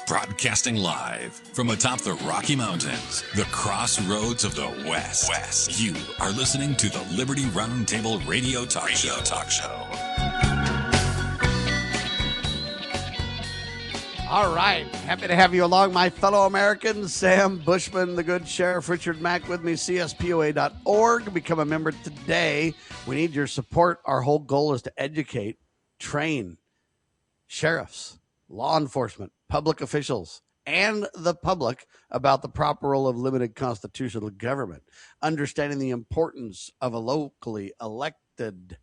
Broadcasting live from atop the Rocky Mountains, the crossroads of the West. You are listening to the Liberty Roundtable Radio Talk Show. All right. Happy to have you along, my fellow Americans. Sam Bushman, the good sheriff, Richard Mack with me, CSPOA.org. Become a member today. We need your support. Our whole goal is to educate, train sheriffs, law enforcement, public officials, and the public about the proper role of limited constitutional government, understanding the importance of a locally elected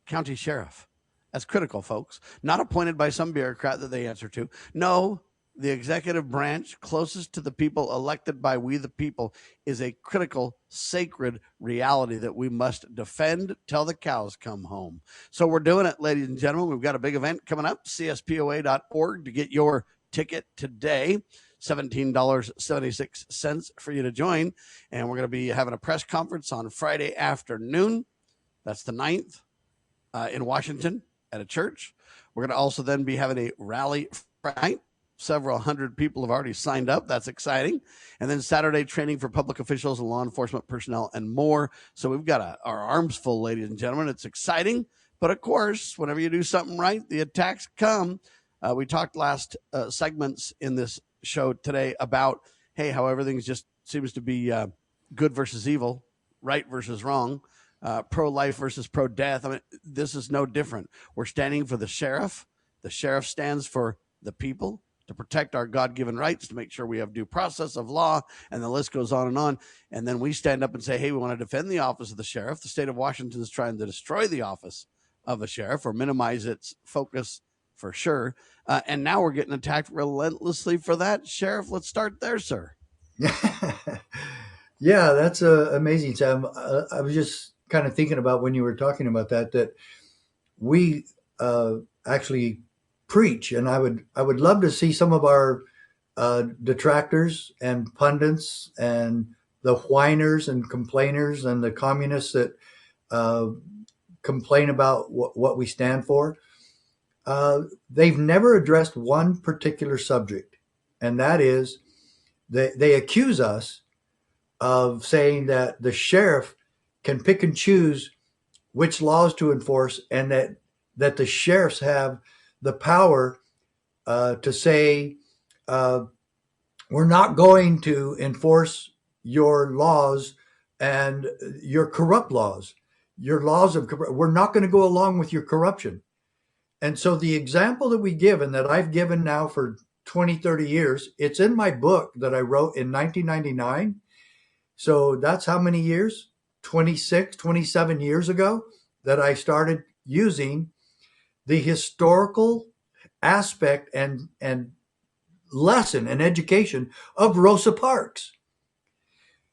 county sheriff. That's critical, folks. Not appointed by some bureaucrat that they answer to. No, the executive branch closest to the people, elected by we the people, is a critical, sacred reality that we must defend till the cows come home. So we're doing it, ladies and gentlemen. We've got a big event coming up, CSPOA.org, to get your ticket today. $17.76 for you to join. And we're going to be having a press conference on Friday afternoon. That's the 9th in Washington at a church. We're going to also then be having a rally Friday night. Several hundred people have already signed up. That's exciting. And then Saturday, training for public officials and law enforcement personnel and more. So we've got our arms full, ladies and gentlemen. It's exciting. But of course, whenever you do something right, the attacks come. We talked last segments in this show today about, hey, how everything just seems to be good versus evil, right versus wrong, pro-life versus pro-death. I mean, this is no different. We're standing for the sheriff. The sheriff stands for the people, to protect our God-given rights, to make sure we have due process of law, and the list goes on. And then we stand up and say, hey, we want to defend the office of the sheriff. The state of Washington is trying to destroy the office of a sheriff or minimize its focus for sure. And now we're getting attacked relentlessly for that. Sheriff, let's start there, sir. Yeah, that's amazing, Sam. I was just kind of thinking about when you were talking about that we actually preach, and I would love to see some of our detractors and pundits and the whiners and complainers and the communists that complain about what we stand for. They've never addressed one particular subject, and that is they accuse us of saying that the sheriff can pick and choose which laws to enforce, and that the sheriffs have the power to say, we're not going to enforce your laws and your corrupt laws, we're not going to go along with your corruption. And so the example that we give, and that I've given now for 20, 30 years, it's in my book that I wrote in 1999. So that's how many years? 26, 27 years ago that I started using the historical aspect and lesson and education of Rosa Parks.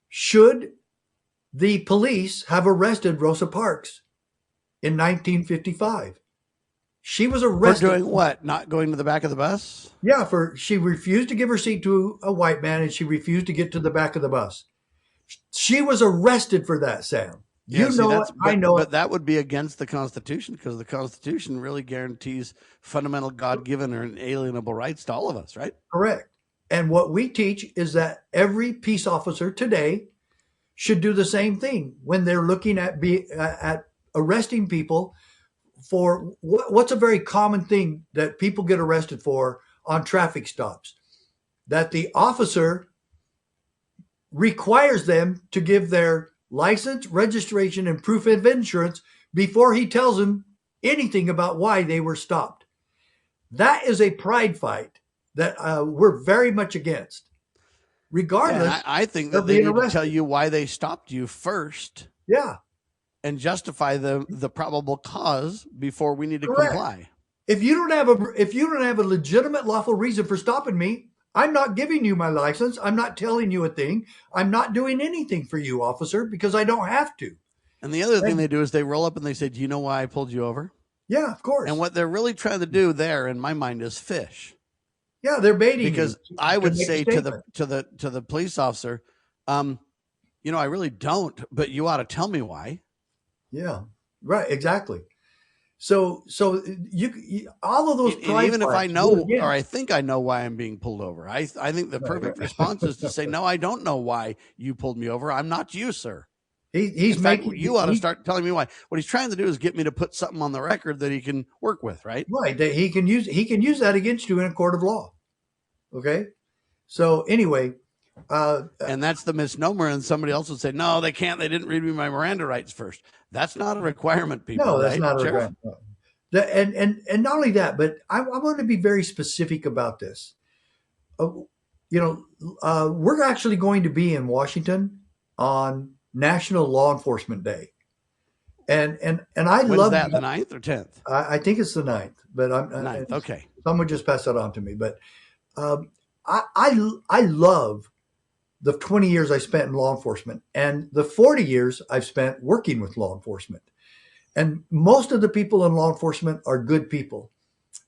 Should the police have arrested Rosa Parks in 1955? She was arrested. For doing what? Not going to the back of the bus? Yeah, she refused to give her seat to a white man, and she refused to get to the back of the bus. She was arrested for that, Sam. I know but that would be against the Constitution, because the Constitution really guarantees fundamental God-given or inalienable rights to all of us, right? Correct. And what we teach is that every peace officer today should do the same thing when they're looking at arresting people for what's a very common thing that people get arrested for on traffic stops, that the officer requires them to give their license, registration, and proof of insurance before he tells them anything about why they were stopped. That is a pride fight that we're very much against. Regardless, yeah, I think that they need to tell you why they stopped you first. Yeah. And justify the probable cause before we need to Correct. Comply. If you don't have a legitimate lawful reason for stopping me, I'm not giving you my license. I'm not telling you a thing. I'm not doing anything for you, officer, because I don't have to. And the other thing they do is they roll up and they say, do you know why I pulled you over? Yeah, of course. And what they're really trying to do there, in my mind, is fish. Yeah, they're baiting because you. I would say to the police officer, I really don't, but you ought to tell me why. Yeah, right. Exactly. So all of those And even if I flags know, go against. or I think I know why I'm being pulled over, I think the perfect response is to say, no, I don't know why you pulled me over. I'm not you, sir. He's In fact, making you ought to start telling me why. What he's trying to do is get me to put something on the record that he can work with, right? right that he can use that against you in a court of law. Okay. So anyway, And that's the misnomer. And somebody else would say, no, they can't. They didn't read me my Miranda rights first. That's not a requirement, people. no, that's right? not a Sheriff? requirement. And not only that, but I want to be very specific about this. We're actually going to be in Washington on National Law Enforcement Day, and I When's love that, the 9th or 10th? I think it's the 9th, but I'm 9th. Okay. Someone just passed that on to me, but I love the 20 years I spent in law enforcement and the 40 years I've spent working with law enforcement. And most of the people in law enforcement are good people,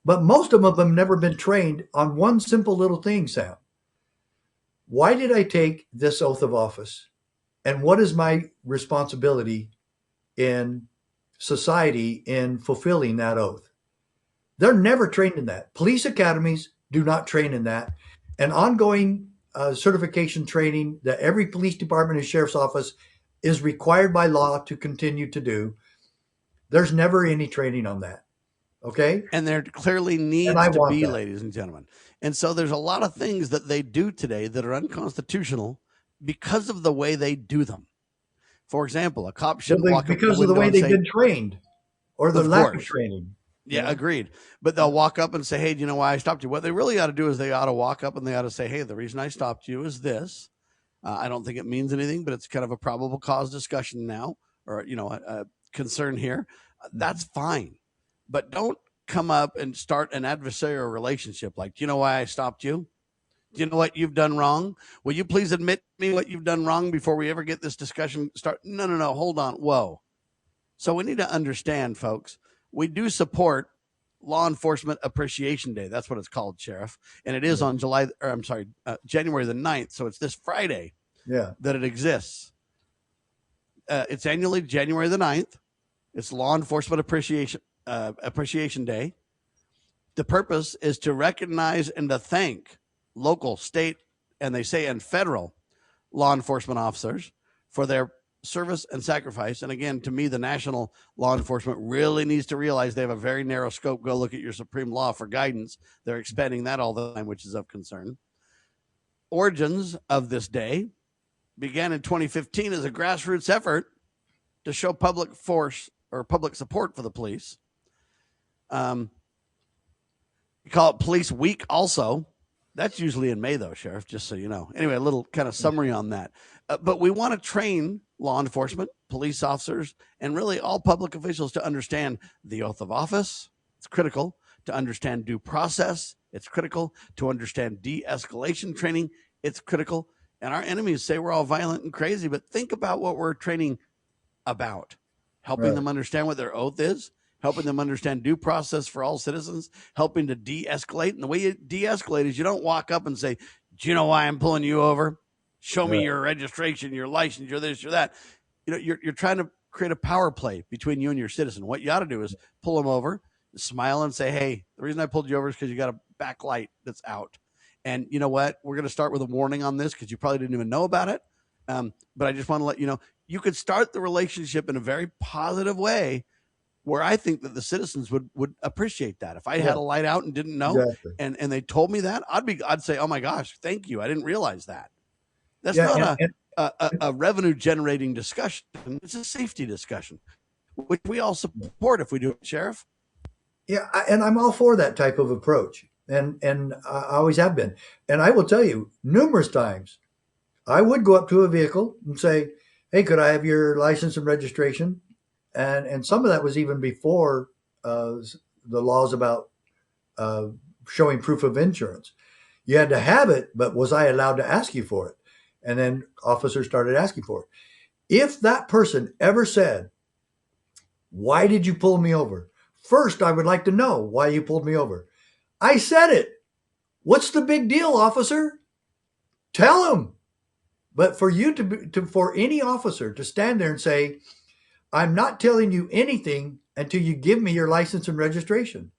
but most of them have never been trained on one simple little thing, Sam. Why did I take this oath of office? And what is my responsibility in society in fulfilling that oath? They're never trained in that. Police academies do not train in that. And ongoing certification training that every police department and sheriff's office is required by law to continue to do. There's never any training on that. Okay. And there clearly needs to be, ladies and gentlemen. And so there's a lot of things that they do today that are unconstitutional because of the way they do them. For example, a cop shouldn't walk up because of the way they've been trained or the lack of training. Yeah, agreed. But they'll walk up and say, hey, do you know why I stopped you? What they really ought to do is they ought to walk up and they ought to say, hey, the reason I stopped you is this. I don't think it means anything, but it's kind of a probable cause discussion now, or, a concern here. That's fine. But don't come up and start an adversarial relationship like, do you know why I stopped you? Do you know what you've done wrong? Will you please admit to me what you've done wrong before we ever get this discussion start? No, hold on. Whoa. So we need to understand, folks, we do support Law Enforcement Appreciation Day. That's what it's called, Sheriff. And it is on January the 9th. So it's this Friday that it exists. It's annually January the 9th. It's Law Enforcement Appreciation Day. The purpose is to recognize and to thank local, state, and federal law enforcement officers for their service and sacrifice. And again, to me, the national law enforcement really needs to realize they have a very narrow scope. Go look at your supreme law for guidance. They're expanding that all the time, which is of concern. Origins of this day began in 2015 as a grassroots effort to show public force or public support for the police. We call it Police Week also. That's usually in May, though, Sheriff, just so you know. Anyway, a little kind of summary on that. But we want to train law enforcement, police officers, and really all public officials to understand the oath of office. It's critical to understand due process. It's critical to understand de-escalation training. It's critical. And our enemies say we're all violent and crazy, but think about what we're training about. Helping them understand what their oath is, helping them understand due process for all citizens, helping to de-escalate. And the way you de-escalate is you don't walk up and say, do you know why I'm pulling you over? Show me your registration, your license, your this, your that. You're trying to create a power play between you and your citizen. What you ought to do is pull them over, smile and say, hey, the reason I pulled you over is because you got a backlight that's out. And you know what? We're going to start with a warning on this because you probably didn't even know about it. But I just want to let you know, you could start the relationship in a very positive way where I think that the citizens would appreciate that. If I had a light out and didn't know and they told me that, I'd say, oh my gosh, thank you. I didn't realize that. That's not a revenue generating discussion. It's a safety discussion, which we all support if we do it, Sheriff. Yeah. And I'm all for that type of approach. And I always have been. And I will tell you numerous times, I would go up to a vehicle and say, hey, could I have your license and registration? And some of that was even before the laws about showing proof of insurance. You had to have it, but was I allowed to ask you for it? And then officers started asking for it. If that person ever said, why did you pull me over? First, I would like to know why you pulled me over. I said it. What's the big deal, officer? Tell him. But for you for any officer to stand there and say, I'm not telling you anything until you give me your license and registration.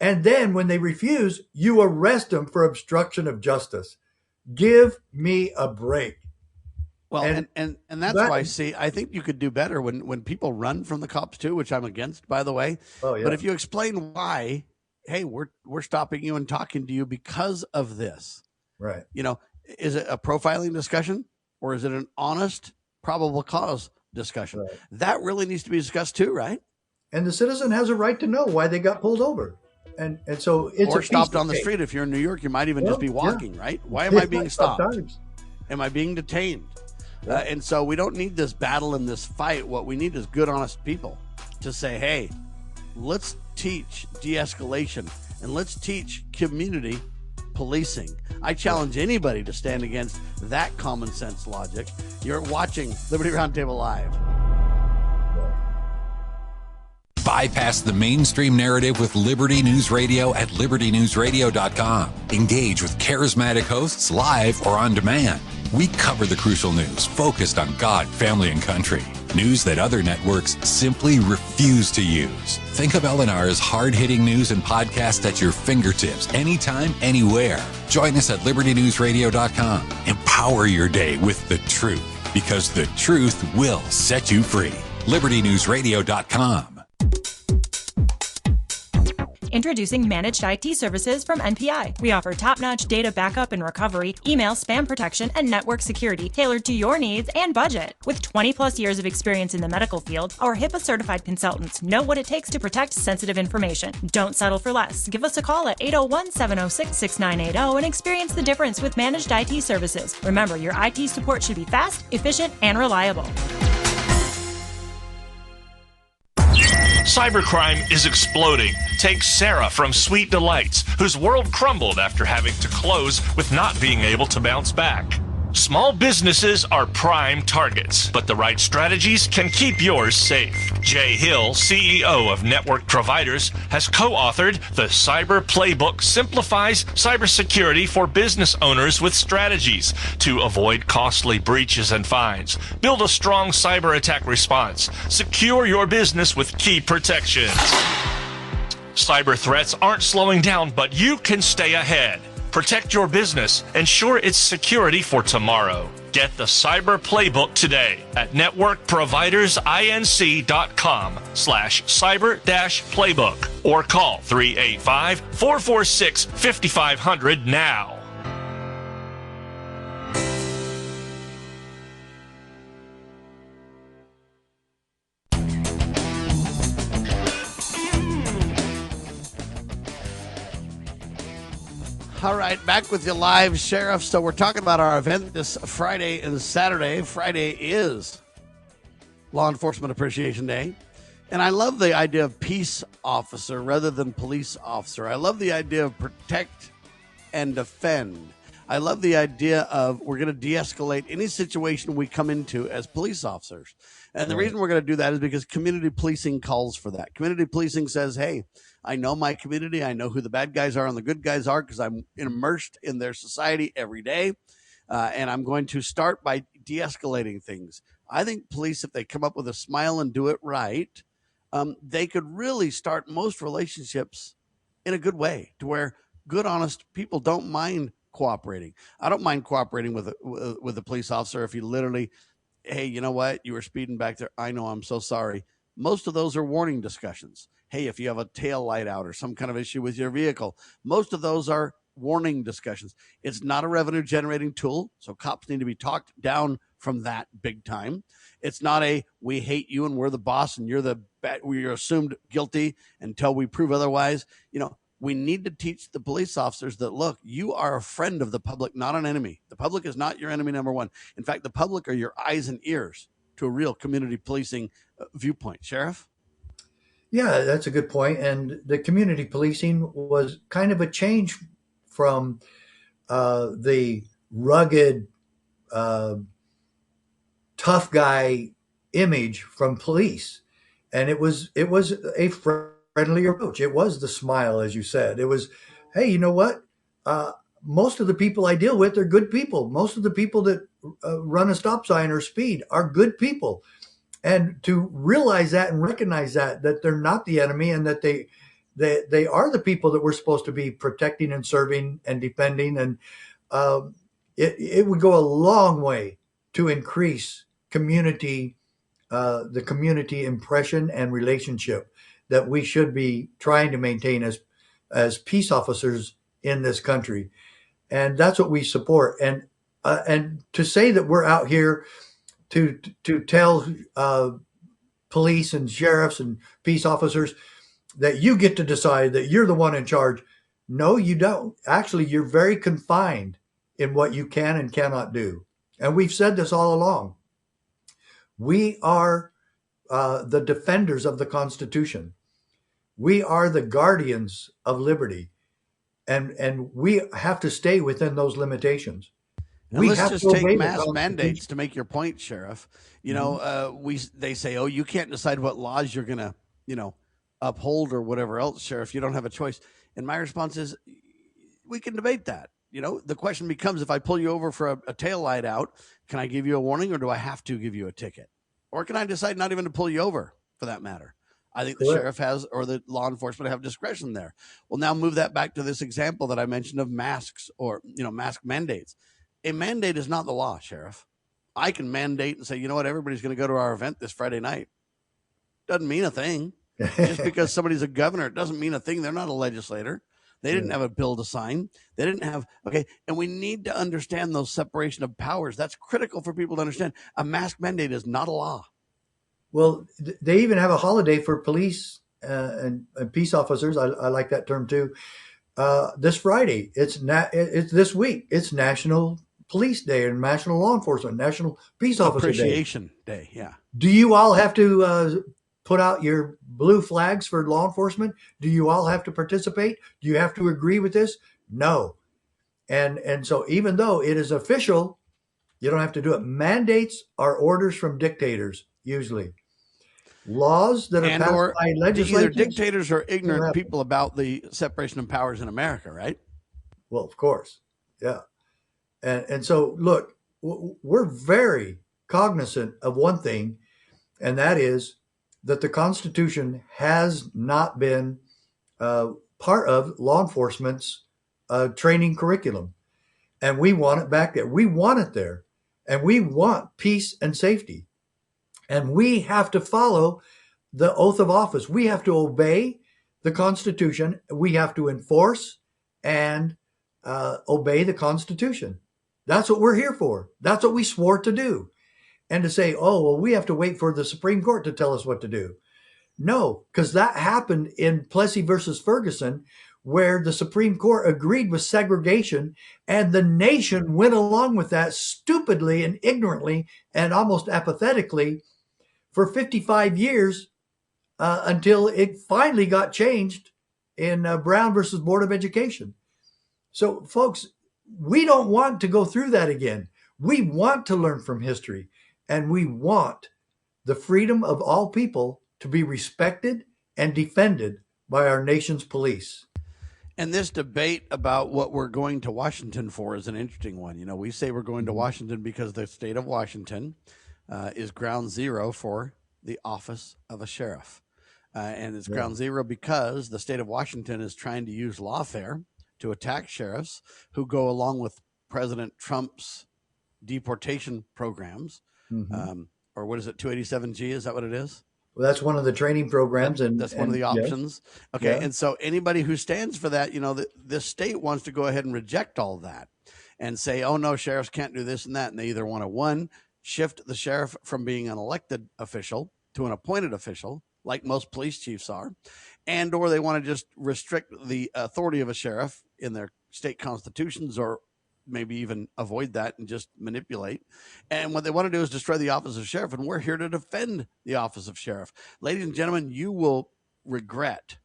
And then when they refuse, you arrest them for obstruction of justice. Give me a break. Well, and that's why, see, I think you could do better when people run from the cops too, which I'm against, by the way. Oh, yeah. But if you explain why, hey, we're stopping you and talking to you because of this. Right. You know, is it a profiling discussion or is it an honest, probable cause discussion? Right. That really needs to be discussed too, right? And the citizen has a right to know why they got pulled over. And so it's or stopped on the street. If you're in New York, you might even just be walking, right? Why am I being stopped? Sometimes. Am I being detained? Yeah. And so we don't need this battle and this fight. What we need is good, honest people to say, hey, let's teach de-escalation and let's teach community policing. I challenge anybody to stand against that common sense logic. You're watching Liberty Roundtable Live. Bypass the mainstream narrative with Liberty News Radio at libertynewsradio.com. Engage with charismatic hosts live or on demand. We cover the crucial news focused on God, family, and country. News that other networks simply refuse to use. Think of LNR's hard-hitting news and podcasts at your fingertips, anytime, anywhere. Join us at libertynewsradio.com. Empower your day with the truth, because the truth will set you free. libertynewsradio.com. Introducing Managed IT Services from NPI. We offer top-notch data backup and recovery, email spam protection, and network security tailored to your needs and budget. With 20-plus years of experience in the medical field, our HIPAA-certified consultants know what it takes to protect sensitive information. Don't settle for less. Give us a call at 801-706-6980 and experience the difference with Managed IT Services. Remember, your IT support should be fast, efficient, and reliable. Cybercrime is exploding. Take Sarah from Sweet Delights, whose world crumbled after having to close with not being able to bounce back. Small businesses are prime targets, but the right strategies can keep yours safe. Jay Hill, CEO of Network Providers, has co-authored The Cyber Playbook Simplifies Cybersecurity for Business Owners with Strategies to avoid costly breaches and fines. Build a strong cyber attack response. Secure your business with key protections. Cyber threats aren't slowing down, but you can stay ahead. Protect your business. Ensure its security for tomorrow. Get the Cyber Playbook today at networkprovidersinc.com/cyber-playbook or call 385-446-5500 now. All right, back with you live, Sheriff. So we're talking about our event this Friday and Saturday. Friday is Law Enforcement Appreciation Day. And I love the idea of peace officer rather than police officer. I love the idea of protect and defend. I love the idea of we're going to de-escalate any situation we come into as police officers. And the reason we're going to do that is because community policing calls for that. Community policing says, hey, I know my community. I know who the bad guys are and the good guys are because I'm immersed in their society every day. And I'm going to start by de-escalating things. I think police, if they come up with a smile and do it right, they could really start most relationships in a good way to where good, honest people don't mind cooperating. I don't mind cooperating with a police officer if you literally, hey, you know what? You were speeding back there. I know. I'm so sorry. Most of those are warning discussions. Hey, if you have a tail light out or some kind of issue with your vehicle, most of those are warning discussions. It's not a revenue generating tool. So cops need to be talked down from that big time. It's not a, we hate you and we're the boss and you're assumed guilty until we prove otherwise. You know, we need to teach the police officers that, look, you are a friend of the public, not an enemy. The public is not your enemy number one. In fact, the public are your eyes and ears to a real community policing viewpoint. Sheriff? Yeah, that's a good point. And the community policing was kind of a change from the rugged, tough guy image from police. And it was a friendly approach. It was the smile, as you said. It was, hey, you know what? Most of the people I deal with are good people. Most of the people that run a stop sign or speed are good people. and to realize that and recognize that they're not the enemy, and that they are the people that we're supposed to be protecting and serving and defending. And it would go a long way to increase the community impression and relationship that we should be trying to maintain as peace officers in this country. And that's what we support. And to say that we're out here to tell police and sheriffs and peace officers that you get to decide, that you're the one in charge. No, you don't. Actually, you're very confined in what you can and cannot do. And we've said this all along. We are the defenders of the Constitution. We are the guardians of liberty. And we have to stay within those limitations. And let's just take mass mandates to make your point, Sheriff. You know, they say, oh, you can't decide what laws you're going to, uphold or whatever else, Sheriff. You don't have a choice. And my response is, we can debate that. The question becomes, if I pull you over for a tail light out, can I give you a warning, or do I have to give you a ticket? Or can I decide not even to pull you over, for that matter? I think the sheriff has, or the law enforcement have discretion there. Well, now move that back to this example that I mentioned of masks, or, mask mandates. A mandate is not the law, Sheriff. I can mandate and say, you know what, everybody's going to go to our event this Friday night. Doesn't mean a thing. Just because somebody's a governor, it doesn't mean a thing. They're not a legislator. They didn't have a bill to sign. They didn't have, and we need to understand those separation of powers. That's critical for people to understand. A mask mandate is not a law. Well, they even have a holiday for police and peace officers. I like that term too. This Friday, it's this week. It's National Police Day and National Law Enforcement, National Peace Officer Appreciation Day. Yeah. Do you all have to put out your blue flags for law enforcement? Do you all have to participate? Do you have to agree with this? No. And so even though it is official, you don't have to do it. Mandates are orders from dictators, usually. Laws that are passed by legislators. Either dictators or ignorant people about the separation of powers in America, right? Well, of course. Yeah. And so, look, we're very cognizant of one thing, and that is that the Constitution has not been part of law enforcement's training curriculum. And we want it back there. We want it there. And we want peace and safety. And we have to follow the oath of office. We have to obey the Constitution. We have to enforce and obey the Constitution. That's what we're here for. That's what we swore to do. And to say, oh, well, we have to wait for the Supreme Court to tell us what to do. No, because that happened in Plessy versus Ferguson, where the Supreme Court agreed with segregation, and the nation went along with that stupidly and ignorantly and almost apathetically for 55 years until it finally got changed in Brown versus Board of Education. So, folks, we don't want to go through that again. We want to learn from history, and we want the freedom of all people to be respected and defended by our nation's police. And this debate about what we're going to Washington for is an interesting one. We say we're going to Washington because the state of Washington is ground zero for the office of a sheriff. And it's ground zero because the state of Washington is trying to use lawfare to attack sheriffs who go along with President Trump's deportation programs. Or what is it, 287G? Is that what it is? Well, that's one of the training programs. That's one of the options. Yeah. Okay. Yeah. And so anybody who stands for that, this state wants to go ahead and reject all that and say, oh, no, sheriffs can't do this and that. And they either want to, one, shift the sheriff from being an elected official to an appointed official, like most police chiefs are, and or they want to just restrict the authority of a sheriff in their state constitutions, or maybe even avoid that and just manipulate. And what they want to do is destroy the office of sheriff, and we're here to defend the office of sheriff. Ladies and gentlemen, you will regret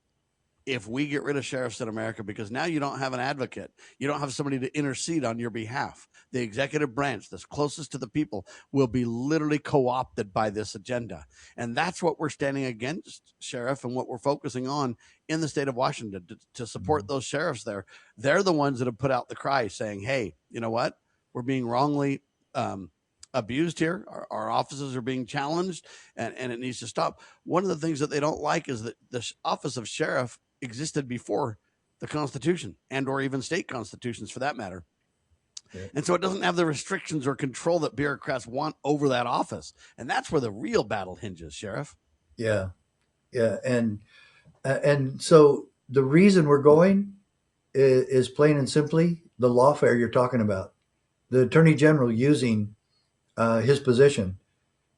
if we get rid of sheriffs in America, because now you don't have an advocate. You don't have somebody to intercede on your behalf. The executive branch that's closest to the people will be literally co-opted by this agenda. And that's what we're standing against, Sheriff, and what we're focusing on in the state of Washington to support those sheriffs there. They're the ones that have put out the cry saying, hey, you know what? We're being wrongly abused here. Our offices are being challenged, and it needs to stop. One of the things that they don't like is that the office of sheriff existed before the Constitution and or even state constitutions for that matter. Yeah. And so it doesn't have the restrictions or control that bureaucrats want over that office. And that's where the real battle hinges, Sheriff. Yeah. Yeah. And so the reason we're going is plain and simply the lawfare you're talking about. The Attorney General using his position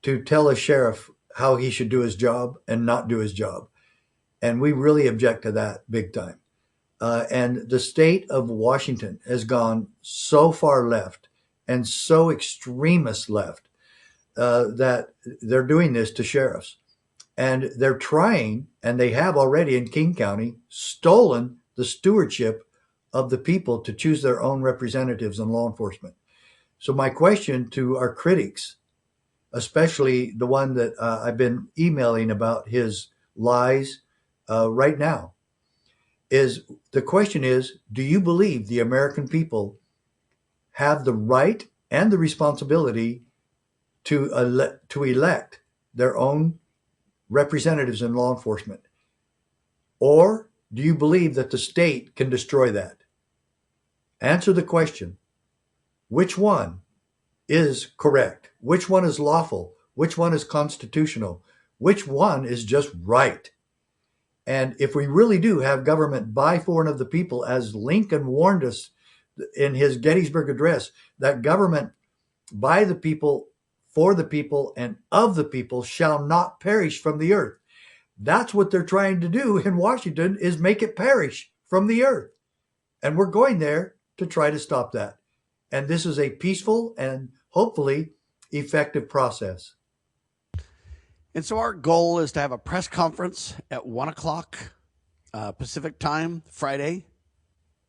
to tell a sheriff how he should do his job and not do his job. And we really object to that big time. And the state of Washington has gone so far left and so extremist left that they're doing this to sheriffs. And they're trying, and they have already in King County, stolen the stewardship of the people to choose their own representatives in law enforcement. So my question to our critics, especially the one that I've been emailing about his lies right now, is the question is, do you believe the American people have the right and the responsibility to elect their own representatives in law enforcement? Or do you believe that the state can destroy that? Answer the question. Which one is correct? Which one is lawful? Which one is constitutional? Which one is just right? And if we really do have government by, for, and of the people, as Lincoln warned us in his Gettysburg Address, that government by the people, for the people, and of the people shall not perish from the earth. That's what they're trying to do in Washington, is make it perish from the earth. And we're going there to try to stop that. And this is a peaceful and hopefully effective process. And so our goal is to have a press conference at 1 o'clock Pacific time, Friday,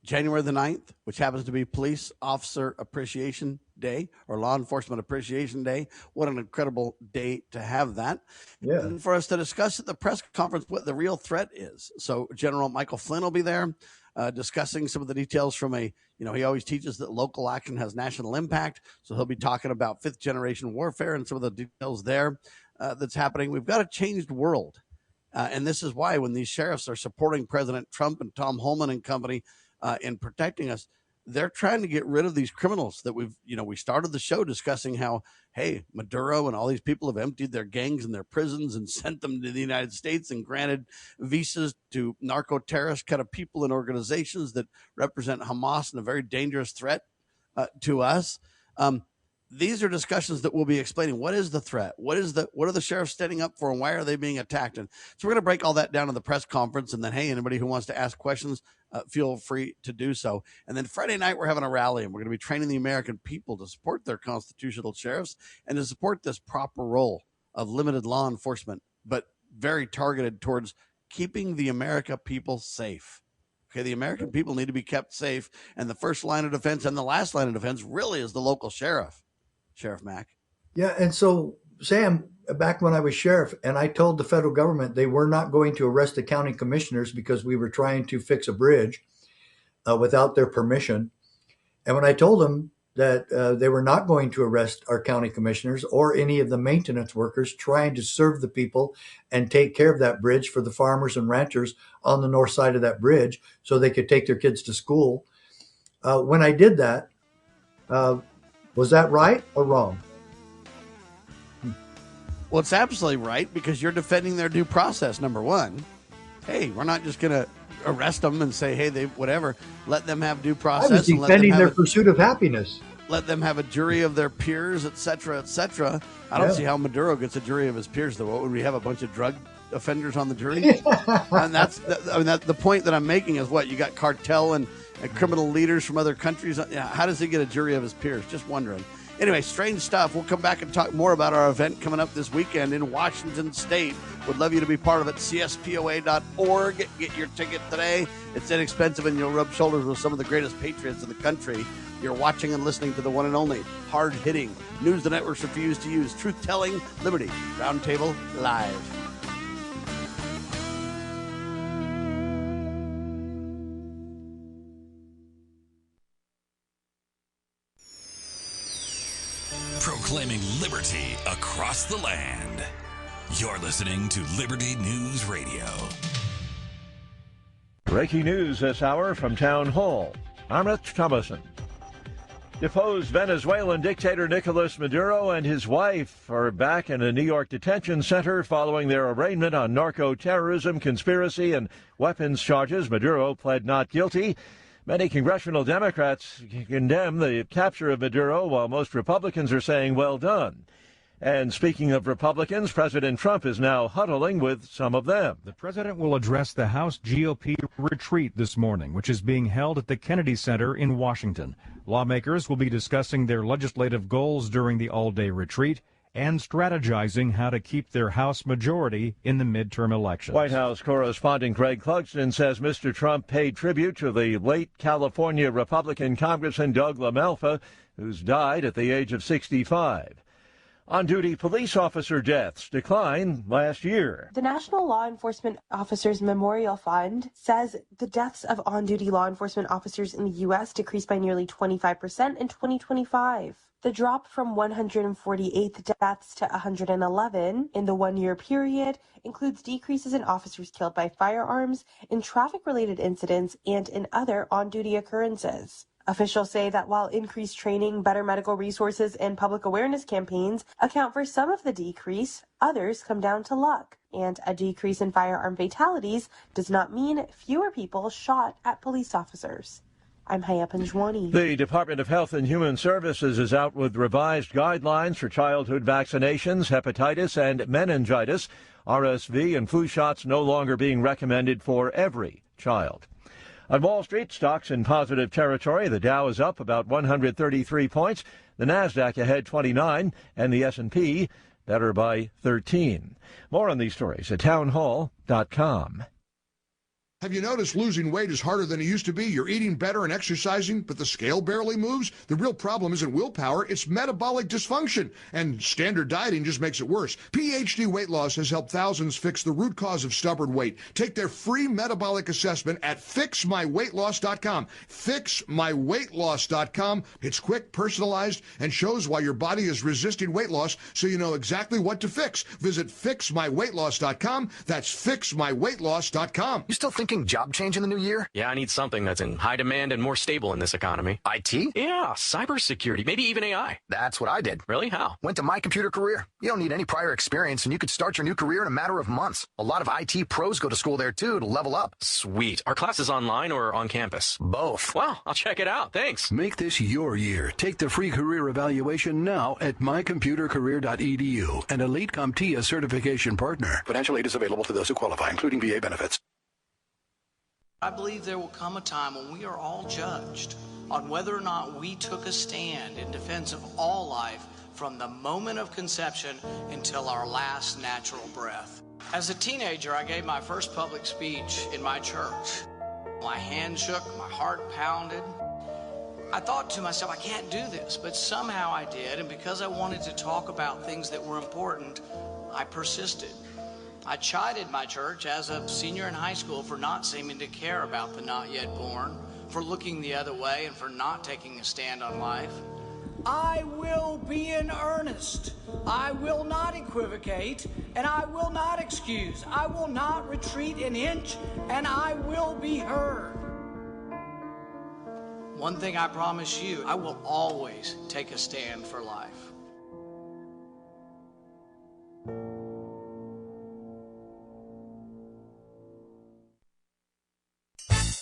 January the 9th, which happens to be Police Officer Appreciation Day or Law Enforcement Appreciation Day. What an incredible day to have that. Yeah. And for us to discuss at the press conference what the real threat is. So General Michael Flynn will be there discussing some of the details from he always teaches that local action has national impact. So he'll be talking about fifth generation warfare and some of the details there. That's happening. We've got a changed world. And this is why when these sheriffs are supporting President Trump and Tom Holman and company in protecting us, they're trying to get rid of these criminals that we started the show discussing how, hey, Maduro and all these people have emptied their gangs and their prisons and sent them to the United States and granted visas to narco-terrorist kind of people and organizations that represent Hamas and a very dangerous threat to us. These are discussions that we'll be explaining. What is the threat? What are the sheriffs standing up for, and why are they being attacked? And so we're going to break all that down in the press conference. And then, hey, anybody who wants to ask questions, feel free to do so. And then Friday night, we're having a rally, and we're going to be training the American people to support their constitutional sheriffs and to support this proper role of limited law enforcement, but very targeted towards keeping the American people safe. Okay, the American people need to be kept safe. And the first line of defense and the last line of defense really is the local sheriff. Sheriff Mack. Yeah. And so, Sam, back when I was sheriff and I told the federal government they were not going to arrest the county commissioners because we were trying to fix a bridge without their permission. And when I told them that they were not going to arrest our county commissioners or any of the maintenance workers trying to serve the people and take care of that bridge for the farmers and ranchers on the north side of that bridge so they could take their kids to school. When I did that, was that right or wrong? Well, it's absolutely right because you're defending their due process, number one. Hey, we're not just going to arrest them and say, hey, they whatever. Let them have due process. I was defending their pursuit of happiness. Let them have a jury of their peers, et cetera, et cetera. I don't see how Maduro gets a jury of his peers, though. What would we have, a bunch of drug offenders on the jury? And that's the point that I'm making is what? You got cartel and criminal leaders from other countries. How does he get a jury of his peers? Just wondering. Anyway, strange stuff. We'll come back and talk more about our event coming up this weekend in Washington State. Would love you to be part of it. CSPOA.org. Get your ticket today. It's inexpensive, and you'll rub shoulders with some of the greatest patriots in the country. You're watching and listening to the one and only hard-hitting news the networks refuse to use. Truth-telling Liberty Roundtable Live. proclaiming liberty across the land. You're listening to Liberty News Radio. Breaking news this hour from Town Hall. I'm Rich Thomason. Deposed Venezuelan dictator Nicolas Maduro and his wife are back in a New York detention center following their arraignment on narco-terrorism, conspiracy, and weapons charges. Maduro pled not guilty. Many congressional Democrats condemn the capture of Maduro, while most Republicans are saying, well done. And speaking of Republicans, President Trump is now huddling with some of them. The president will address the House GOP retreat this morning, which is being held at the Kennedy Center in Washington. Lawmakers will be discussing their legislative goals during the all-day retreat and strategizing how to keep their House majority in the midterm elections. White House correspondent Greg Clugston says Mr. Trump paid tribute to the late California Republican Congressman Doug LaMalfa, who's died at the age of 65. On-duty police officer deaths declined last year. The National Law Enforcement Officers Memorial Fund says the deaths of on-duty law enforcement officers in the U.S. decreased by nearly 25% in 2025. The drop from 148 deaths to 111 in the one-year period includes decreases in officers killed by firearms, in traffic-related incidents, and in other on-duty occurrences. Officials say that while increased training, better medical resources, and public awareness campaigns account for some of the decrease, others come down to luck. And a decrease in firearm fatalities does not mean fewer people shot at police officers. I'm Haya Panjwani. The Department of Health and Human Services is out with revised guidelines for childhood vaccinations, hepatitis, and meningitis. RSV and flu shots no longer being recommended for every child. On Wall Street, stocks in positive territory. The Dow is up about 133 points. The Nasdaq ahead 29, and the S&P better by 13. More on these stories at townhall.com. Have you noticed losing weight is harder than it used to be? You're eating better and exercising, but the scale barely moves? The real problem isn't willpower, it's metabolic dysfunction. And standard dieting just makes it worse. PhD Weight Loss has helped thousands fix the root cause of stubborn weight. Take their free metabolic assessment at fixmyweightloss.com. Fixmyweightloss.com. It's quick, personalized, and shows why your body is resisting weight loss, so you know exactly what to fix. Visit fixmyweightloss.com. That's fixmyweightloss.com. You still thinking job change in the new year? Yeah, I need something that's in high demand and more stable in this economy. IT? Yeah, cybersecurity, maybe even AI. That's what I did. Really? How? Went to My Computer Career. You don't need any prior experience, and you could start your new career in a matter of months. A lot of IT pros go to school there, too, to level up. Sweet. Are classes online or on campus? Both. Well, I'll check it out. Thanks. Make this your year. Take the free career evaluation now at mycomputercareer.edu, an Elite CompTIA certification partner. Financial aid is available to those who qualify, including VA benefits. I believe there will come a time when we are all judged on whether or not we took a stand in defense of all life from the moment of conception until our last natural breath. As a teenager, I gave my first public speech in my church. My hand shook, my heart pounded. I thought to myself, I can't do this, but somehow I did, and because I wanted to talk about things that were important, I persisted. I chided my church as a senior in high school for not seeming to care about the not yet born, for looking the other way, and for not taking a stand on life. I will be in earnest. I will not equivocate, and I will not excuse. I will not retreat an inch, and I will be heard. One thing I promise you, I will always take a stand for life.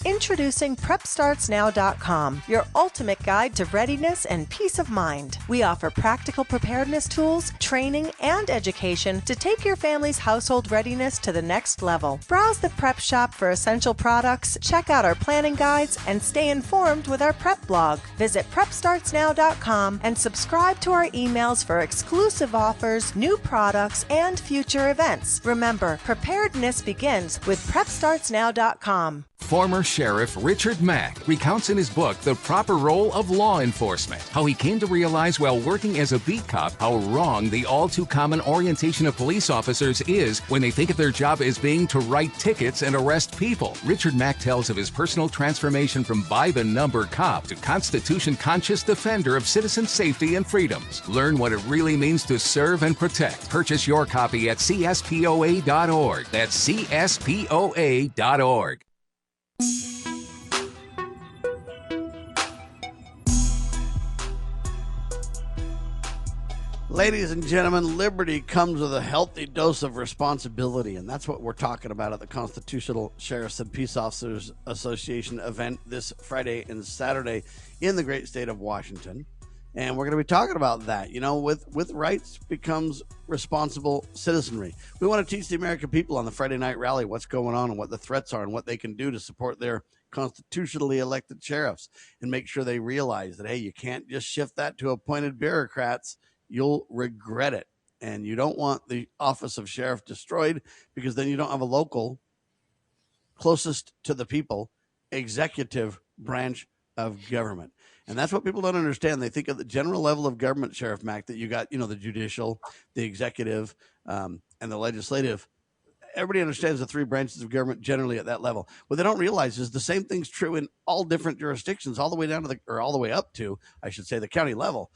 Introducing PrepStartsNow.com, your ultimate guide to readiness and peace of mind. We offer practical preparedness tools, training, and education to take your family's household readiness to the next level. Browse the prep shop for essential products, check out our planning guides, and stay informed with our prep blog. Visit PrepStartsNow.com and subscribe to our emails for exclusive offers, new products, and future events. Remember, preparedness begins with PrepStartsNow.com. former sheriff Richard Mack recounts in his book The Proper Role of Law Enforcement how he came to realize while working as a beat cop how wrong the all-too-common orientation of police officers is when they think of their job as being to write tickets and arrest people. Richard Mack tells of his personal transformation from by-the-number cop to Constitution-conscious defender of citizen safety and freedoms. Learn what it really means to serve and protect. Purchase your copy at CSPOA.org. That's CSPOA.org. Ladies and gentlemen, liberty comes with a healthy dose of responsibility, and that's what we're talking about at the Constitutional Sheriffs and Peace Officers Association event this Friday and Saturday in the great state of Washington. And we're going to be talking about that. You know, with rights becomes responsible citizenry. We want to teach the American people on the Friday night rally what's going on and what the threats are and what they can do to support their constitutionally elected sheriffs and make sure they realize that, hey, you can't just shift that to appointed bureaucrats. You'll regret it. And you don't want the office of sheriff destroyed, because then you don't have a local, closest to the people, executive branch of government. And that's what people don't understand. They think of the general level of government, Sheriff Mack, that you got, you know, the judicial, the executive, and the legislative. Everybody understands the three branches of government generally at that level. What they don't realize is the same thing's true in all different jurisdictions, all the way down to all the way up to, I should say, the county level.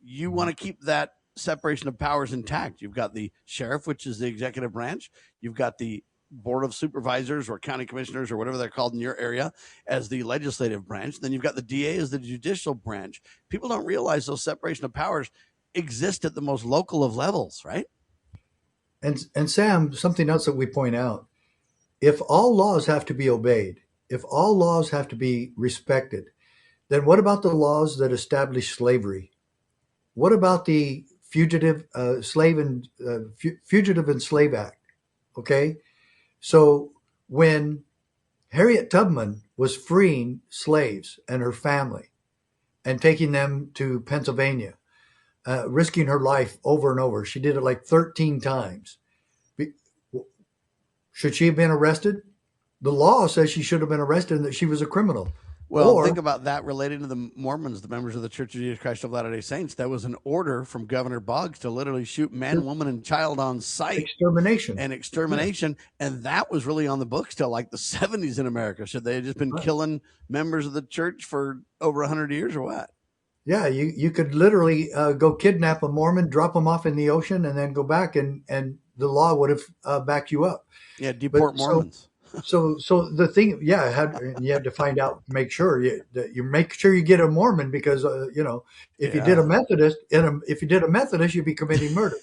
You want to keep that separation of powers intact. You've got the sheriff, which is the executive branch. You've got the board of supervisors or county commissioners or whatever they're called in your area as the legislative branch. Then you've got the DA as the judicial branch. People don't realize those separation of powers exist at the most local of levels, right? And Sam, something else that we point out, if all laws have to be obeyed, if all laws have to be respected, then what about the laws that establish slavery? What about the Fugitive and Slave Act? Okay. So when Harriet Tubman was freeing slaves and her family and taking them to Pennsylvania, risking her life over and over, she did it like 13 times. Should she have been arrested? The law says she should have been arrested and that she was a criminal. Well, think about that related to the Mormons, the members of the Church of Jesus Christ of Latter-day Saints. That was an order from Governor Boggs to literally shoot man, woman, and child on sight. Extermination. And that was really on the books till like the 70s in America. Should they have just been killing members of the church for over 100 years or what? Yeah, you could literally go kidnap a Mormon, drop them off in the ocean, and then go back, and the law would have backed you up. Yeah, deport Mormons. So the thing, you had to find out, make sure you make sure you get a Mormon, because if you did a Methodist, you'd be committing murder.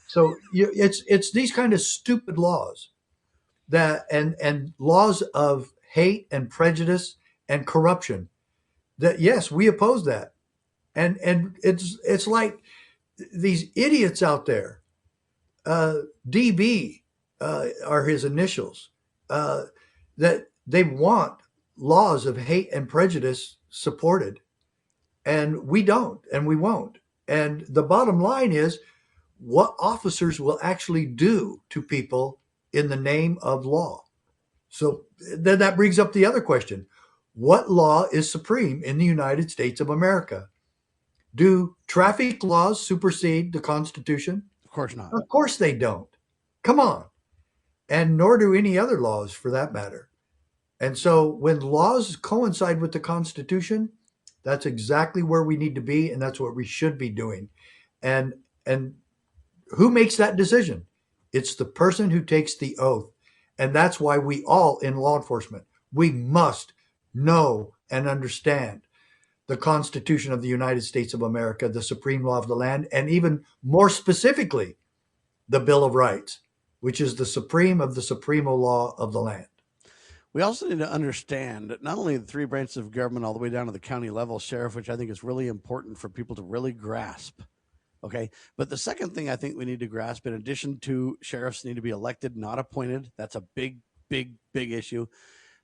So it's these kind of stupid laws that and laws of hate and prejudice and corruption that, yes, we oppose that, and it's like these idiots out there. DB are his initials. That they want laws of hate and prejudice supported, and we don't, and we won't. And the bottom line is what officers will actually do to people in the name of law. So then that brings up the other question. What law is supreme in the United States of America? Do traffic laws supersede the Constitution? Of course not. Of course they don't. Come on. And nor do any other laws for that matter. And so when laws coincide with the Constitution, that's exactly where we need to be, and that's what we should be doing. And who makes that decision? It's the person who takes the oath. And that's why we all in law enforcement, we must know and understand the Constitution of the United States of America, the supreme law of the land, and even more specifically, the Bill of Rights, which is the supreme of the supremo law of the land. We also need to understand that not only the three branches of government all the way down to the county level sheriff, which I think is really important for people to really grasp. Okay. But the second thing I think we need to grasp, in addition to sheriffs need to be elected, not appointed. That's a big issue.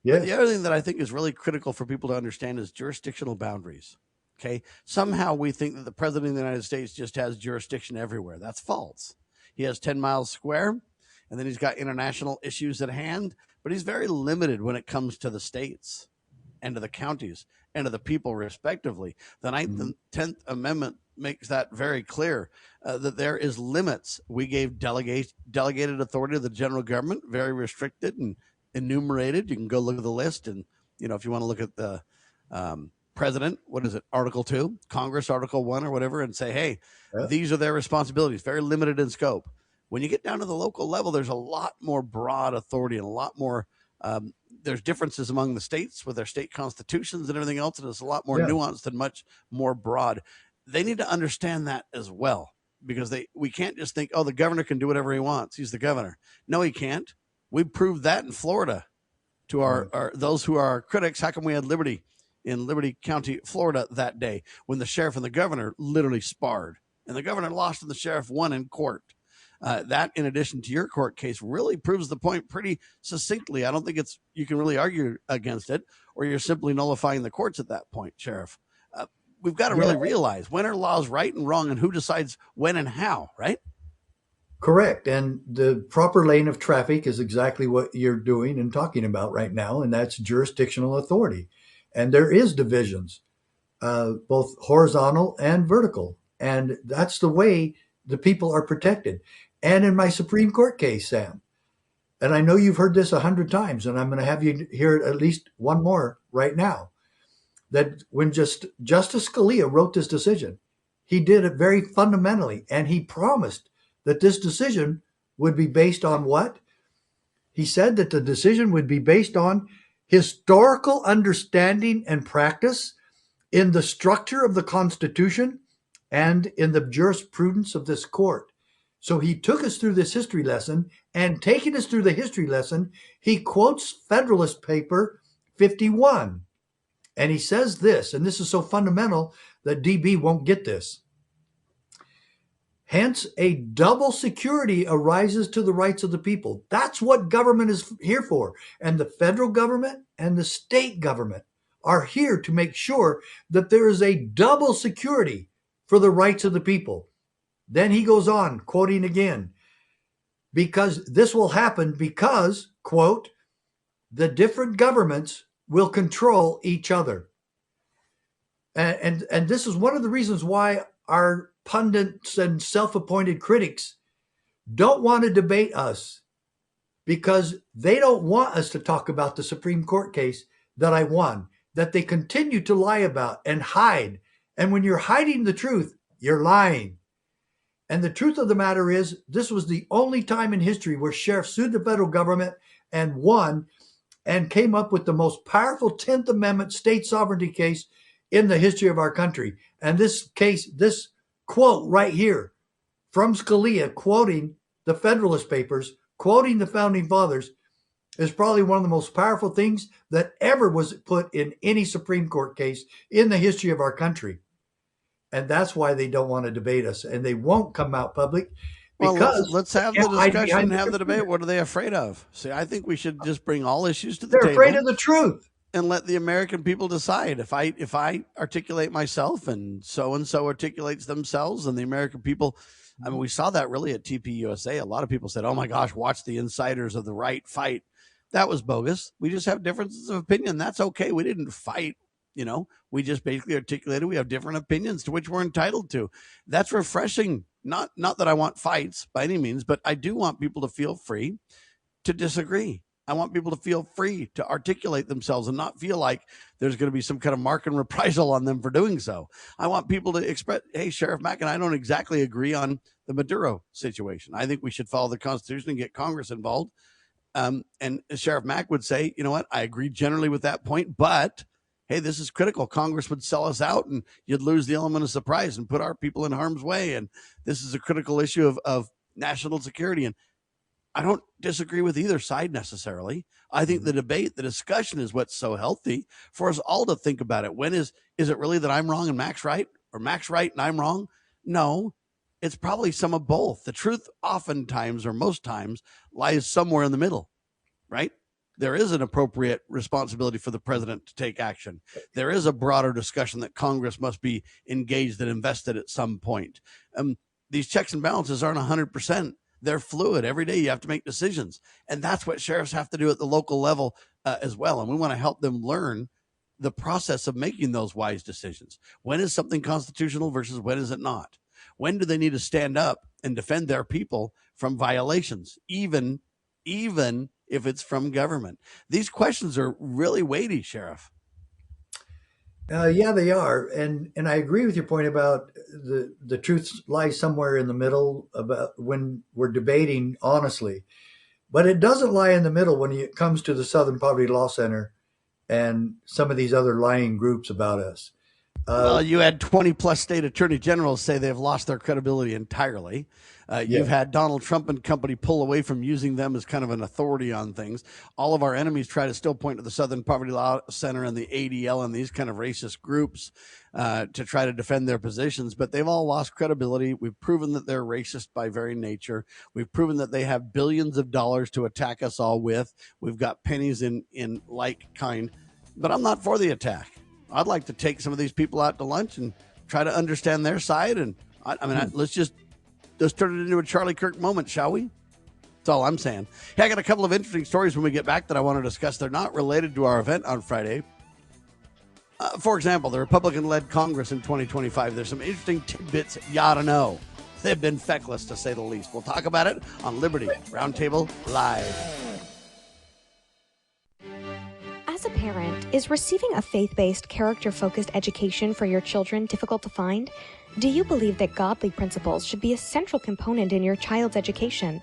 Yes. But the other thing that I think is really critical for people to understand is jurisdictional boundaries. Okay. Somehow we think that the president of the United States just has jurisdiction everywhere. That's false. He has 10 miles square. And then he's got international issues at hand, but he's very limited when it comes to the states and to the counties and to the people respectively. The 9th and 10th Amendment makes that very clear, that there is limits. We gave delegated authority to the general government, very restricted and enumerated. You can go look at the list, and if you want to look at the president, what is it, Article 2, Congress, Article 1 or whatever, and say, hey, these are their responsibilities, very limited in scope. When you get down to the local level, there's a lot more broad authority and a lot more there's differences among the states with their state constitutions and everything else, and it's a lot more nuanced and much more broad. They need to understand that as well, because we can't just think, oh, the governor can do whatever he wants. He's the governor. No, he can't. We proved that in Florida to our those who are our critics. How come we had Liberty in Liberty County, Florida that day when the sheriff and the governor literally sparred, and the governor lost and the sheriff won in court? That, in addition to your court case, really proves the point pretty succinctly. I don't think you can really argue against it, or you're simply nullifying the courts at that point, Sheriff. We've got to really realize, when are laws right and wrong, and who decides when and how, right? Correct. And the proper lane of traffic is exactly what you're doing and talking about right now, and that's jurisdictional authority. And there is divisions, both horizontal and vertical, and that's the way the people are protected. And in my Supreme Court case, Sam, and I know you've heard this 100 times, and I'm going to have you hear it at least one more right now, that when Justice Scalia wrote this decision, he did it very fundamentally, and he promised that this decision would be based on what? He said that the decision would be based on historical understanding and practice in the structure of the Constitution and in the jurisprudence of this court. So he took us through this history lesson, and taking us through the history lesson, he quotes Federalist Paper 51. And he says this, and this is so fundamental that DB won't get this. Hence, a double security arises to the rights of the people. That's what government is here for. And the federal government and the state government are here to make sure that there is a double security for the rights of the people. Then he goes on, quoting again, because this will happen because, quote, the different governments will control each other. And this is one of the reasons why our pundits and self-appointed critics don't want to debate us, because they don't want us to talk about the Supreme Court case that I won, that they continue to lie about and hide. And when you're hiding the truth, you're lying. And the truth of the matter is, this was the only time in history where sheriffs sued the federal government and won, and came up with the most powerful 10th Amendment state sovereignty case in the history of our country. And this case, this quote right here from Scalia, quoting the Federalist Papers, quoting the Founding Fathers, is probably one of the most powerful things that ever was put in any Supreme Court case in the history of our country. And that's why they don't want to debate us, and they won't come out public. Because well, let's have the discussion and have the debate. What are they afraid of? See, I think we should just bring all issues to the table. They're afraid of the truth. And let the American people decide. If I articulate myself and so articulates themselves, and the American people, I mean, we saw that really at TPUSA. A lot of people said, oh my gosh, watch the insiders of the right fight. That was bogus. We just have differences of opinion. That's okay. We didn't fight. We just basically articulated we have different opinions to which we're entitled to. That's refreshing. Not that I want fights by any means, but I do want people to feel free to disagree. I want people to feel free to articulate themselves and not feel like there's going to be some kind of mark and reprisal on them for doing so. I want people to express, hey, Sheriff Mack and I don't exactly agree on the Maduro situation. I think we should follow the Constitution and get Congress involved. And Sheriff Mack would say, you know what, I agree generally with that point, but hey, this is critical. Congress would sell us out and you'd lose the element of surprise and put our people in harm's way. And this is a critical issue of national security. And I don't disagree with either side necessarily. I think the debate, the discussion is what's so healthy for us all to think about it. When is it really that I'm wrong and Mack's right, or Mack's right and I'm wrong? No, it's probably some of both. The truth oftentimes, or most times, lies somewhere in the middle, right? There is an appropriate responsibility for the president to take action. There is a broader discussion that Congress must be engaged and invested at some point. These checks and balances aren't 100%. They're fluid. Every day you have to make decisions. And that's what sheriffs have to do at the local level as well. And we want to help them learn the process of making those wise decisions. When is something constitutional versus when is it not? When do they need to stand up and defend their people from violations, even if it's from government? These questions are really weighty, Sheriff. Yeah, they are. And I agree with your point about the truth lies somewhere in the middle about when we're debating honestly. But it doesn't lie in the middle when it comes to the Southern Poverty Law Center and some of these other lying groups about us. Well, you had 20 plus state attorney generals say they've lost their credibility entirely. You've had Donald Trump and company pull away from using them as kind of an authority on things. All of our enemies try to still point to the Southern Poverty Law Center and the ADL and these kind of racist groups to try to defend their positions, but they've all lost credibility. We've proven that they're racist by very nature. We've proven that they have billions of dollars to attack us all with. We've got pennies in like kind, but I'm not for the attack. I'd like to take some of these people out to lunch and try to understand their side. And let's turn it into a Charlie Kirk moment, shall we? That's all I'm saying. Hey, I got a couple of interesting stories when we get back that I want to discuss. They're not related to our event on Friday. For example, the Republican-led Congress in 2025. There's some interesting tidbits you ought to know. They've been feckless, to say the least. We'll talk about it on Liberty Roundtable Live. As a parent, is receiving a faith-based, character-focused education for your children difficult to find? Do you believe that godly principles should be a central component in your child's education?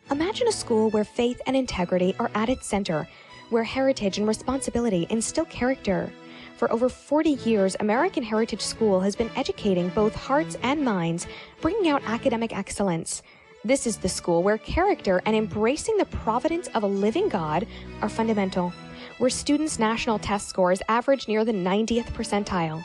Imagine a school where faith and integrity are at its center, where heritage and responsibility instill character. For over 40 years, American Heritage School has been educating both hearts and minds, bringing out academic excellence. This is the school where character and embracing the providence of a living God are fundamental, where students' national test scores average near the 90th percentile.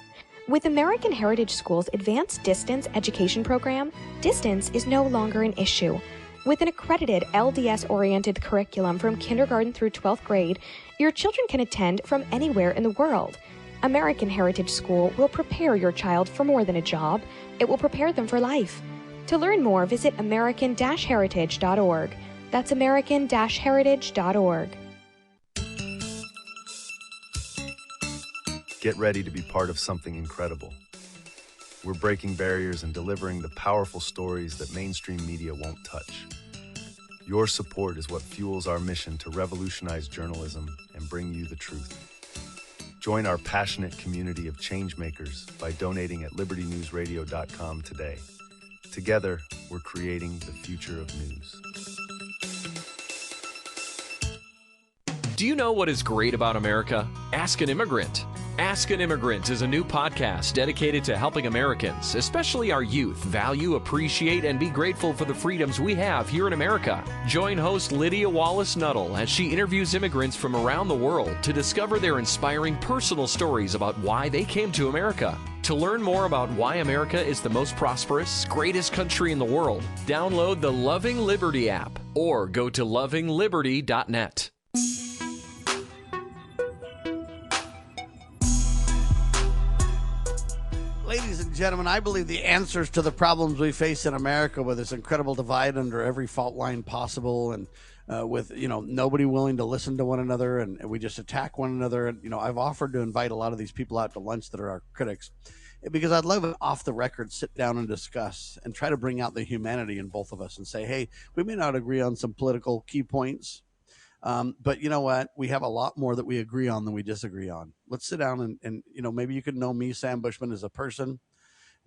With American Heritage School's advanced distance education program, distance is no longer an issue. With an accredited LDS-oriented curriculum from kindergarten through 12th grade, your children can attend from anywhere in the world. American Heritage School will prepare your child for more than a job. It will prepare them for life. To learn more, visit american-heritage.org. That's american-heritage.org. Get ready to be part of something incredible. We're breaking barriers and delivering the powerful stories that mainstream media won't touch. Your support is what fuels our mission to revolutionize journalism and bring you the truth. Join our passionate community of changemakers by donating at libertynewsradio.com today. Together, we're creating the future of news. Do you know what is great about America? Ask an Immigrant. Ask an Immigrant is a new podcast dedicated to helping Americans, especially our youth, value, appreciate, and be grateful for the freedoms we have here in America. Join host Lydia Wallace-Nuttall as she interviews immigrants from around the world to discover their inspiring personal stories about why they came to America. To learn more about why America is the most prosperous, greatest country in the world, download the Loving Liberty app or go to lovingliberty.net. Ladies and gentlemen, I believe the answers to the problems we face in America, with this incredible divide under every fault line possible, and with nobody willing to listen to one another, and we just attack one another. And I've offered to invite a lot of these people out to lunch that are our critics, because I'd love an off the record sit down and discuss and try to bring out the humanity in both of us and say, hey, we may not agree on some political key points, but you know what? We have a lot more that we agree on than we disagree on. Let's sit down and maybe you can know me, Sam Bushman, as a person.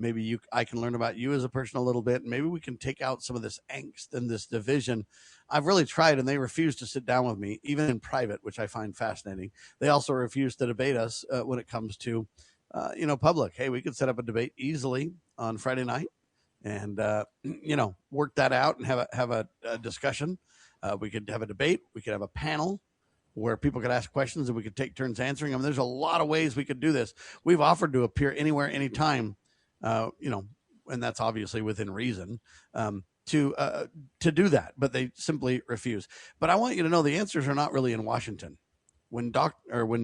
Maybe I can learn about you as a person a little bit. And maybe we can take out some of this angst and this division. I've really tried, and they refuse to sit down with me, even in private, which I find fascinating. They also refuse to debate us when it comes to, public. Hey, we could set up a debate easily on Friday night and, work that out and have a discussion. We could have a debate. We could have a panel where people could ask questions and we could take turns answering them. There's a lot of ways we could do this. We've offered to appear anywhere, anytime, and that's obviously within reason, to do that, but they simply refuse. But I want you to know the answers are not really in Washington. When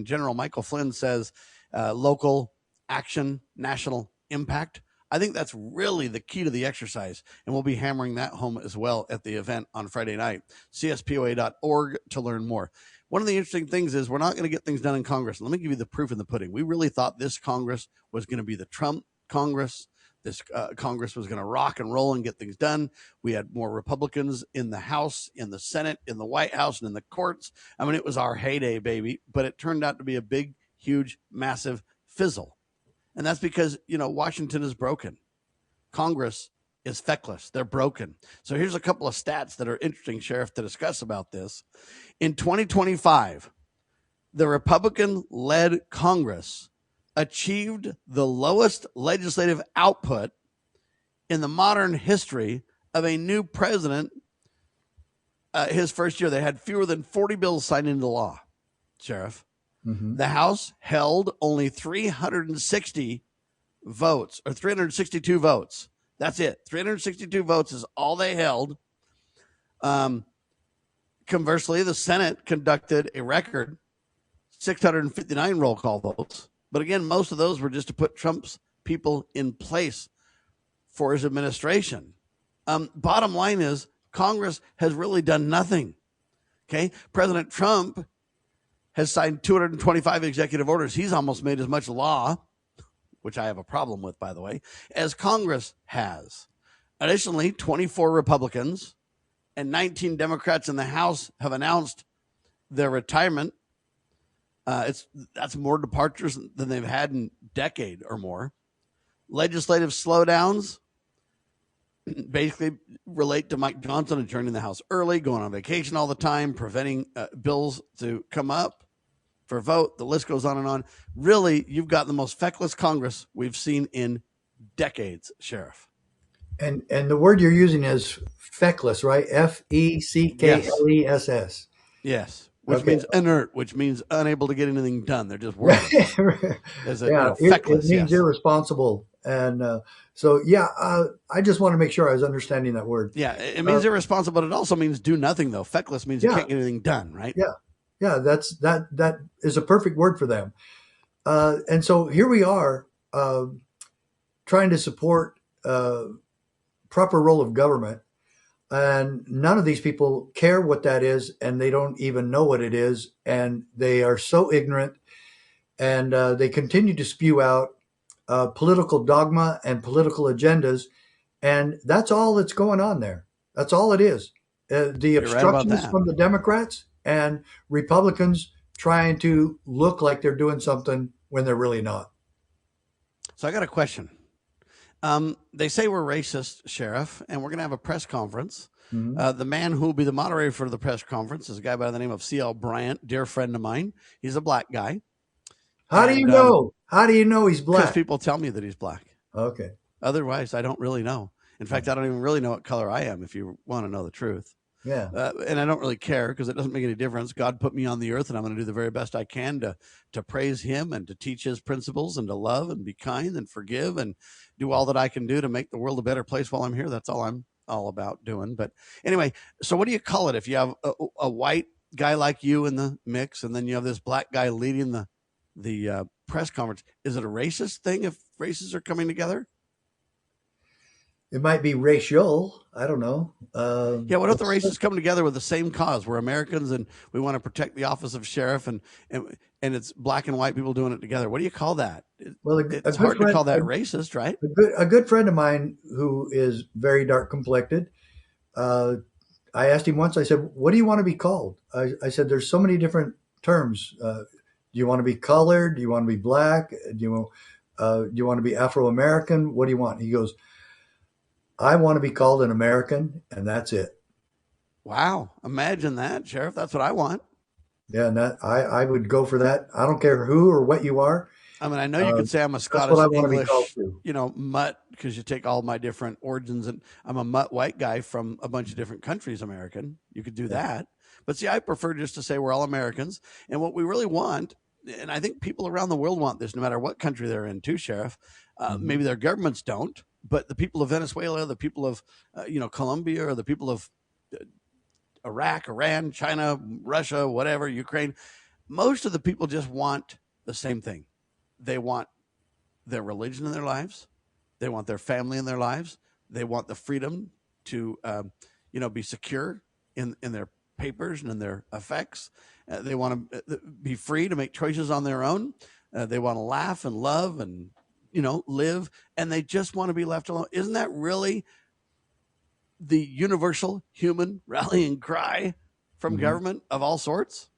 General Michael Flynn says local action, national impact, I think that's really the key to the exercise, and we'll be hammering that home as well at the event on Friday night. CSPOA.org to learn more. One of the interesting things is we're not going to get things done in Congress. Let me give you the proof in the pudding. We really thought this Congress was going to be the Trump Congress. This Congress was going to rock and roll and get things done. We had more Republicans in the House, in the Senate, in the White House, and in the courts. I mean, it was our heyday, baby. But it turned out to be a big, huge, massive fizzle. And that's because, Washington is broken. Congress is feckless. They're broken. So here's a couple of stats that are interesting, Sheriff, to discuss about this. In 2025, the Republican-led Congress achieved the lowest legislative output in the modern history of a new president. His first year, they had fewer than 40 bills signed into law, Sheriff. Mm-hmm. The House held only 360 votes, or 362 votes. That's it. 362 votes is all they held. Conversely, the Senate conducted a record 659 roll call votes. But again, most of those were just to put Trump's people in place for his administration. Bottom line is Congress has really done nothing. Okay. President Trump has signed 225 executive orders. He's almost made as much law, which I have a problem with, by the way, as Congress has. Additionally, 24 Republicans and 19 Democrats in the House have announced their retirement. That's more departures than they've had in a decade or more. Legislative slowdowns basically relate to Mike Johnson adjourning the House early, going on vacation all the time, preventing bills to come up for vote. The list goes on and on. Really, you've got the most feckless Congress we've seen in decades, Sheriff. And the word you're using is feckless, right? F-E-C-K-L-E-S-S. Yes. Which means inert, which means unable to get anything done. They're just working. Feckless, it means irresponsible. And I just want to make sure I was understanding that word. Yeah, it means irresponsible, but it also means do nothing, though. Feckless means you can't get anything done, right? Yeah. Yeah, that is a perfect word for them. And so here we are trying to support proper role of government. And none of these people care what that is, and they don't even know what it is. And they are so ignorant, and they continue to spew out political dogma and political agendas. And that's all that's going on there. That's all it is. The obstructionists from the Democrats and Republicans trying to look like they're doing something when they're really not. So I got a question. They say we're racist, Sheriff, and we're going to have a press conference. Mm-hmm. The man who will be the moderator for the press conference is a guy by the name of C.L. Bryant, dear friend of mine. He's a black guy. How do you know? How do you know he's black? Because people tell me that he's black. Okay. Otherwise, I don't really know. In fact, I don't even really know what color I am, if you want to know the truth. Yeah. And I don't really care because it doesn't make any difference. God put me on the earth, and I'm going to do the very best I can to praise him and to teach his principles and to love and be kind and forgive and do all that I can do to make the world a better place while I'm here. That's all I'm all about doing. But anyway, so what do you call it if you have a white guy like you in the mix and then you have this black guy leading the press conference? Is it a racist thing if races are coming together? It might be racial. I don't know. What if the races come together with the same cause? We're Americans and we want to protect the office of sheriff, and it's black and white people doing it together. What do you call that? Well, it's hard to call that racist, right? A good friend of mine who is very dark complected. I asked him once. I said, "What do you want to be called?" I said, "There's so many different terms. Do you want to be colored? Do you want to be black? Do you want to be Afro-American? What do you want?" He goes, "I want to be called an American, and that's it." Wow. Imagine that, Sheriff. That's what I want. Yeah, and I would go for that. I don't care who or what you are. I mean, I know you could say I'm a Scottish English, mutt, because you take all my different origins, and I'm a mutt white guy from a bunch of different countries, American. You could do that. But see, I prefer just to say we're all Americans. And what we really want, and I think people around the world want this, no matter what country they're in too, Sheriff. Maybe their governments don't. But the people of Venezuela, the people of, Colombia, or the people of Iraq, Iran, China, Russia, whatever, Ukraine, most of the people just want the same thing. They want their religion in their lives. They want their family in their lives. They want the freedom to, be secure in their papers and in their effects. They want to be free to make choices on their own. They want to laugh and love and, live, and they just want to be left alone. Isn't that really the universal human rallying cry from government of all sorts?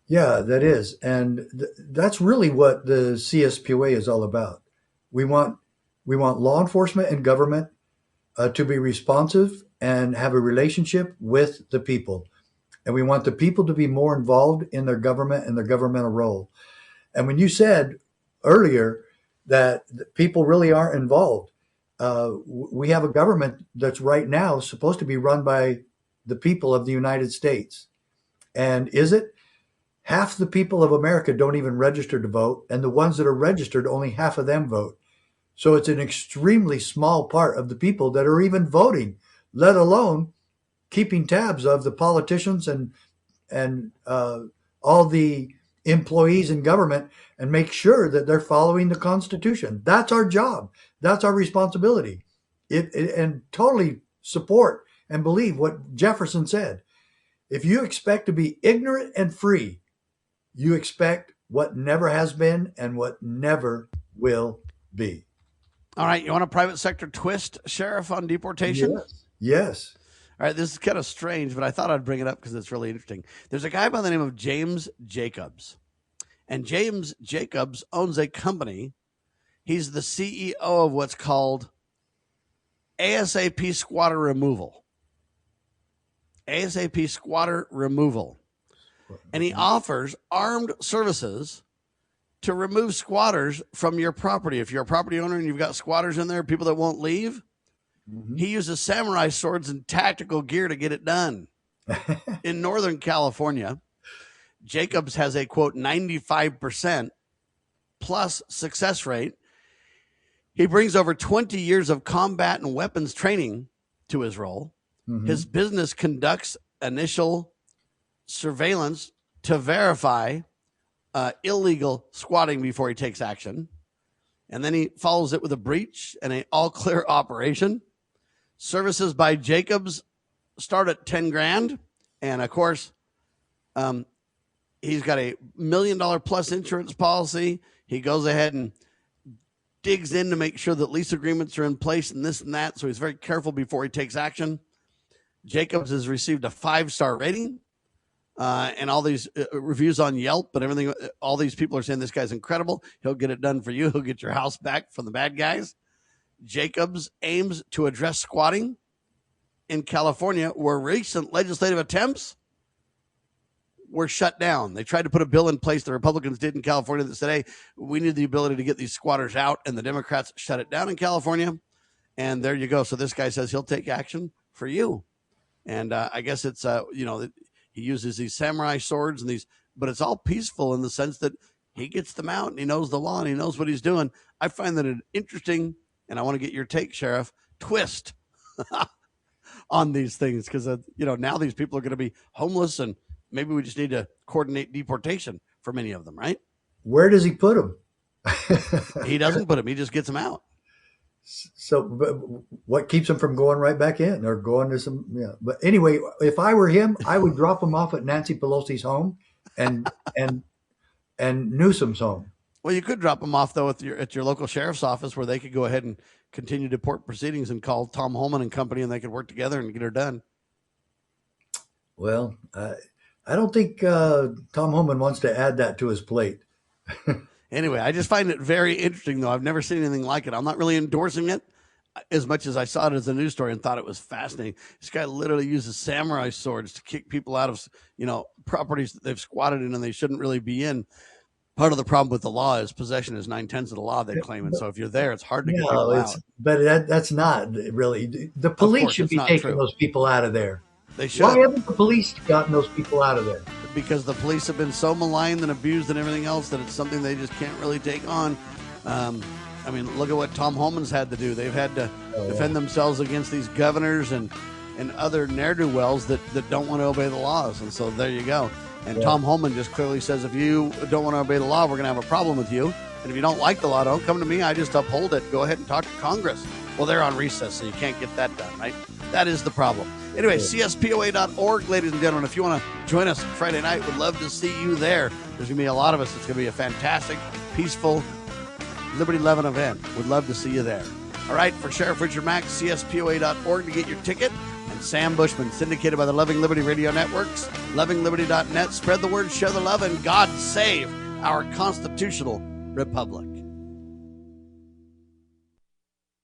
Yeah, that is. And that's really what the CSPOA is all about. We want law enforcement and government to be responsive and have a relationship with the people. And we want the people to be more involved in their government and their governmental role. And when you said earlier that people really aren't involved, we have a government that's right now supposed to be run by the people of the United States. And is it? Half the people of America don't even register to vote, and the ones that are registered, only half of them vote. So it's an extremely small part of the people that are even voting, let alone keeping tabs of the politicians and all the employees in government and make sure that they're following the Constitution. That's our job. That's our responsibility. And totally support and believe what Jefferson said. If you expect to be ignorant and free, you expect what never has been and what never will be. All right. You want a private sector twist, Sheriff, on deportation? Yes. All right. This is kind of strange, but I thought I'd bring it up because it's really interesting. There's a guy by the name of James Jacobs. And James Jacobs owns a company. He's the CEO of what's called ASAP Squatter Removal. ASAP Squatter Removal. And he offers armed services to remove squatters from your property. If you're a property owner and you've got squatters in there, people that won't leave, he uses samurai swords and tactical gear to get it done. In Northern California, Jacobs has a, quote, 95% plus success rate. He brings over 20 years of combat and weapons training to his role. His business conducts initial surveillance to verify illegal squatting before he takes action. And then he follows it with a breach and an all clear operation. Services by Jacobs start at 10 grand. And of course, he's got a $1 million plus insurance policy. He goes ahead and digs in to make sure that lease agreements are in place and this and that. So he's very careful before he takes action. Jacobs has received a 5-star rating. And all these reviews on Yelp, but everything, all these people are saying this guy's incredible. He'll get it done for you. He'll get your house back from the bad guys. Jacobs aims to address squatting in California, where recent legislative attempts were shut down. They tried to put a bill in place, the Republicans did in California, that said, hey, we need the ability to get these squatters out, and the Democrats shut it down in California. And there you go. So this guy says he'll take action for you. And I guess it's, he uses these samurai swords and these, but it's all peaceful in the sense that he gets them out and he knows the law and he knows what he's doing. I find that an interesting, and I want to get your take, Sheriff, twist on these things because, now these people are going to be homeless and maybe we just need to coordinate deportation for many of them, right? Where does he put them? He doesn't put them. He just gets them out. So but what keeps them from going right back in or going to some, but anyway, if I were him, I would drop them off at Nancy Pelosi's home and Newsom's home. Well, you could drop them off though at your local sheriff's office where they could go ahead and continue deport proceedings and call Tom Holman and company and they could work together and get her done. Well, I don't think Tom Holman wants to add that to his plate. Anyway, I just find it very interesting, though. I've never seen anything like it. I'm not really endorsing it as much as I saw it as a news story and thought it was fascinating. This guy literally uses samurai swords to kick people out of, properties that they've squatted in and they shouldn't really be in. Part of the problem with the law is possession is 9/10 of the law, they claim. And so if you're there, it's hard to get people out. But that's not really. The police should be taking those people out of there. They should. Why haven't the police gotten those people out of there? Because the police have been so maligned and abused and everything else that it's something they just can't really take on. Look at what Tom Holman's had to do. They've had to defend themselves against these governors and other ne'er-do-wells that don't want to obey the laws. And so there you go. And Tom Holman just clearly says, if you don't want to obey the law, we're going to have a problem with you. And if you don't like the law, don't come to me. I just uphold it. Go ahead and talk to Congress. Well, they're on recess, so you can't get that done, right? That is the problem. Anyway, CSPOA.org, ladies and gentlemen. If you want to join us Friday night, we'd love to see you there. There's going to be a lot of us. It's going to be a fantastic, peaceful, liberty-loving event. We'd love to see you there. All right, for Sheriff Richard Mack, CSPOA.org to get your ticket. And Sam Bushman, syndicated by the Loving Liberty Radio Networks, lovingliberty.net. Spread the word, share the love, and God save our constitutional republic.